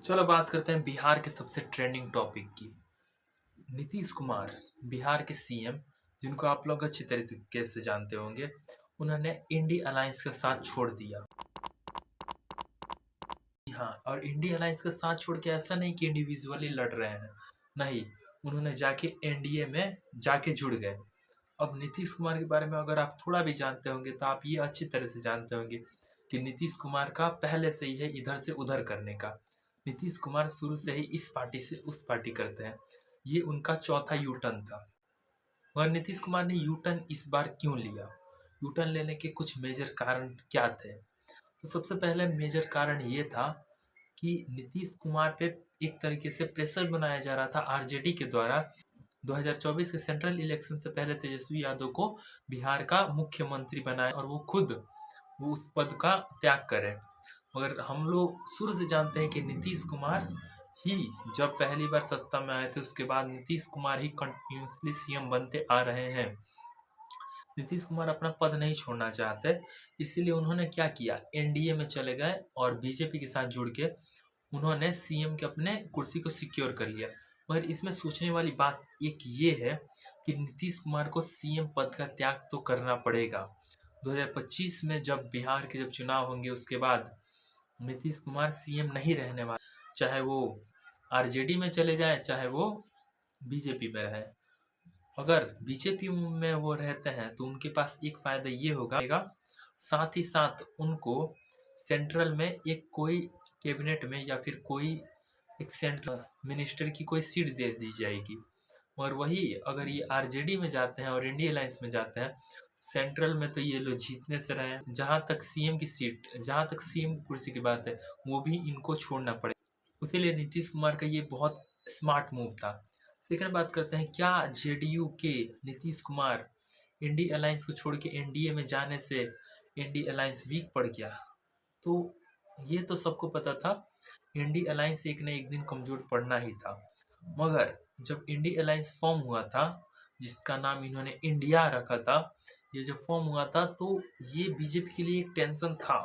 चलो बात करते हैं बिहार के सबसे ट्रेंडिंग टॉपिक की। नीतीश कुमार बिहार के सीएम, जिनको आप लोग अच्छी तरीके से जानते होंगे, उन्होंने इंडी अलायंस का साथ छोड़ दिया। हाँ, और इंडी अलायंस का साथ छोड़ के ऐसा नहीं कि इंडिविजुअली लड़ रहे हैं, नहीं, उन्होंने जाके एनडीए में जाके जुड़ गए। अब नीतीश कुमार के बारे में अगर आप थोड़ा भी जानते होंगे तो आप ये अच्छी तरह से जानते होंगे कि नीतीश कुमार का पहले से ही है इधर से उधर करने का। नीतीश कुमार शुरू से ही इस पार्टी से उस पार्टी करते हैं। ये उनका चौथा यू टर्न था। मगर नीतीश कुमार ने यू टर्न इस बार क्यों लिया? यू टर्न लेने के कुछ मेजर कारण क्या थे? तो सबसे पहले मेजर कारण ये था कि नीतीश कुमार पे एक तरीके से प्रेशर बनाया जा रहा था आरजेडी के द्वारा। 2024 के सेंट्रल इलेक्शन से पहले तेजस्वी यादव को बिहार का मुख्यमंत्री बनाए और वो उस पद का त्याग करें। मगर हम लोग शुरू से जानते हैं कि नीतीश कुमार ही जब पहली बार सत्ता में आए थे उसके बाद नीतीश कुमार ही कंटिन्यूसली सीएम बनते आ रहे हैं। नीतीश कुमार अपना पद नहीं छोड़ना चाहते, इसीलिए उन्होंने क्या किया, एनडीए में चले गए और बीजेपी के साथ जुड़ के उन्होंने सीएम के अपने कुर्सी को सिक्योर कर लिया। मगर इसमें सोचने वाली बात एक ये है कि नीतीश कुमार को सीएम पद का त्याग तो करना पड़ेगा। 2025 में जब बिहार के जब चुनाव होंगे उसके बाद नीतीश कुमार सीएम नहीं रहने वाले, चाहे वो आरजेडी में चले जाए चाहे वो बीजेपी में रहे। अगर बीजेपी में वो रहते हैं तो उनके पास एक फायदा ये होगा, साथ ही साथ उनको सेंट्रल में एक कोई कैबिनेट में या फिर कोई एक सेंट्रल मिनिस्टर की कोई सीट दे दी जाएगी। और वही अगर ये आरजेडी में जाते हैं और इंडिया अलायंस में जाते हैं, सेंट्रल में तो ये लोग जीतने से रहे हैं। जहाँ तक सीएम कुर्सी की बात है, वो भी इनको छोड़ना पड़े। उसीलिए नीतीश कुमार का ये बहुत स्मार्ट मूव था। सेकंड बात करते हैं, क्या जेडीयू के नीतीश कुमार इंडी अलायंस को छोड़ के एनडीए में जाने से इंडी अलायंस वीक पड़ गया? तो ये तो सबको पता था, इंडी अलायंस एक न एक दिन कमजोर पड़ना ही था। मगर जब इंडी अलायंस फॉर्म हुआ था, जिसका नाम इन्होंने इंडिया रखा था, ये जब फॉर्म हुआ था तो ये बीजेपी के लिए एक टेंशन था,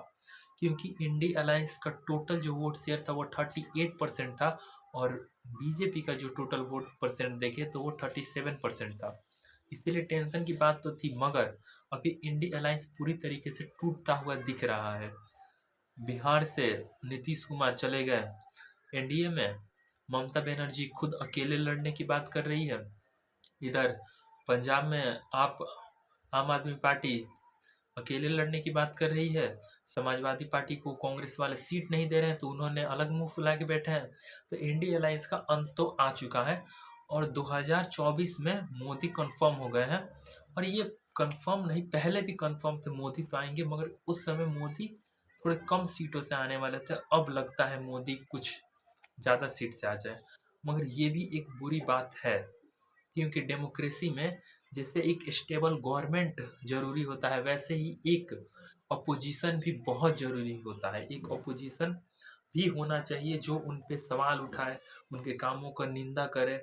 क्योंकि इंडी अलायंस का टोटल जो वोट शेयर था वो 38% था और बीजेपी का जो टोटल वोट परसेंट देखे तो वो 37% था। इसीलिए टेंशन की बात तो थी। मगर अभी इंडी अलायंस पूरी तरीके से टूटता हुआ दिख रहा है। बिहार से नीतीश कुमार चले गए एनडीए में, ममता बनर्जी खुद अकेले लड़ने की बात कर रही है। इधर पंजाब में आप आम आदमी पार्टी अकेले लड़ने की बात कर रही है। समाजवादी पार्टी को कांग्रेस वाले सीट नहीं दे रहे हैं तो उन्होंने अलग मुंह फुला के बैठे हैं। तो इंडिया अलायंस का अंत तो आ चुका है और 2024 में मोदी कंफर्म हो गए हैं। और ये कंफर्म नहीं, पहले भी कंफर्म थे मोदी तो आएंगे, मगर उस समय मोदी थोड़े कम सीटों से आने वाले थे। अब लगता है मोदी कुछ ज़्यादा सीट से आ जाए। मगर ये भी एक बुरी बात है, क्योंकि डेमोक्रेसी में जैसे एक स्टेबल गवर्नमेंट जरूरी होता है, वैसे ही एक अपोजिशन भी बहुत जरूरी होता है। एक अपोजिशन भी होना चाहिए जो उन पे सवाल उठाए, उनके कामों का निंदा करे।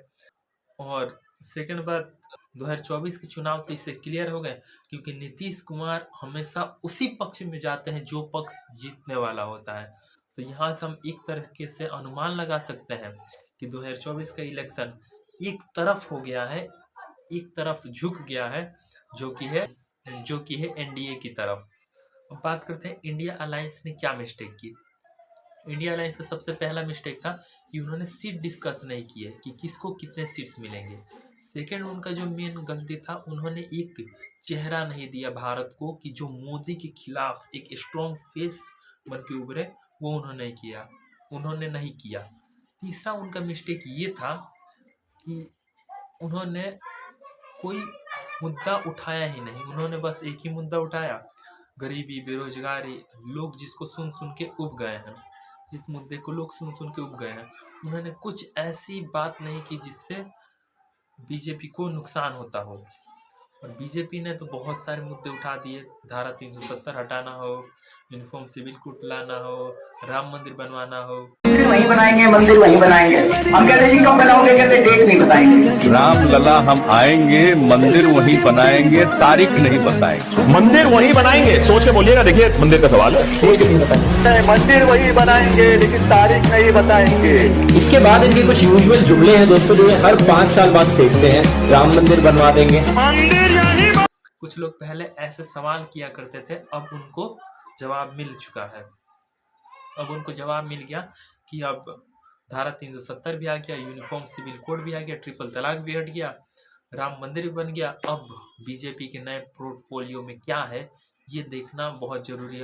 और सेकंड बात, 2024 के चुनाव तो इससे क्लियर हो गए, क्योंकि नीतीश कुमार हमेशा उसी पक्ष में जाते हैं जो पक्ष जीतने वाला होता है। तो यहाँ से हम एक तरीके से अनुमान लगा सकते हैं कि 2024 का इलेक्शन एक तरफ हो गया है, एक तरफ झुक गया है, जो कि है एनडीए की तरफ। अब बात करते हैं इंडिया अलायंस ने क्या मिस्टेक की। इंडिया अलायंस का सबसे पहला मिस्टेक था कि उन्होंने सीट डिस्कस नहीं किए कि किसको कितने सीट्स मिलेंगे। सेकंड, उनका जो मेन गलती था, उन्होंने एक चेहरा नहीं दिया भारत को कि जो मोदी के खिलाफ एक स्ट्रॉन्ग फेस बन के उभरे, वो उन्होंने नहीं किया। तीसरा उनका मिस्टेक ये था कि उन्होंने कोई मुद्दा उठाया ही नहीं। उन्होंने बस एक ही मुद्दा उठाया, गरीबी, बेरोजगारी। लोग जिसको सुन सुन के उब गए हैं, जिस मुद्दे को लोग सुन सुन के उब गए हैं, उन्होंने कुछ ऐसी बात नहीं की जिससे बीजेपी को नुकसान होता हो। और बीजेपी ने तो बहुत सारे मुद्दे उठा दिए, धारा 370 हटाना हो यूनिफॉर्म सिविल कोड लाना हो, राम मंदिर बनवाना हो। वहीं बनाएंगे, मंदिर वहीं बनाएंगे। हम कहते जी कब बनाओगे, कहते डेट नहीं बताएंगे। राम लला हम आएंगे, मंदिर वहीं बनाएंगे, तारीख नहीं बताएंगे। मंदिर वहीं बनाएंगे, सोच के बोलिएगा, देखिए मंदिर का सवाल है, सोच के नहीं बताएंगे। मंदिर वहीं बनाएंगे लेकिन तारीख नहीं बताएंगे। इसके बाद इनके कुछ यूजुअल जुमले हैं दोस्तों, जो ये हर 5 साल बाद फेंकते हैं। राम मंदिर बनवा देंगे। कुछ लोग पहले ऐसे सवाल किया करते थे, अब उनको जवाब मिल चुका है। अब उनको जवाब मिल गया कि अब धारा 370 भी आ गया, यूनिफॉर्म सिविल कोड भी आ गया, ट्रिपल तलाक भी हट गया, राम मंदिर भी बन गया। अब बीजेपी के नए पोर्टफोलियो में क्या है ये देखना बहुत जरूरी है।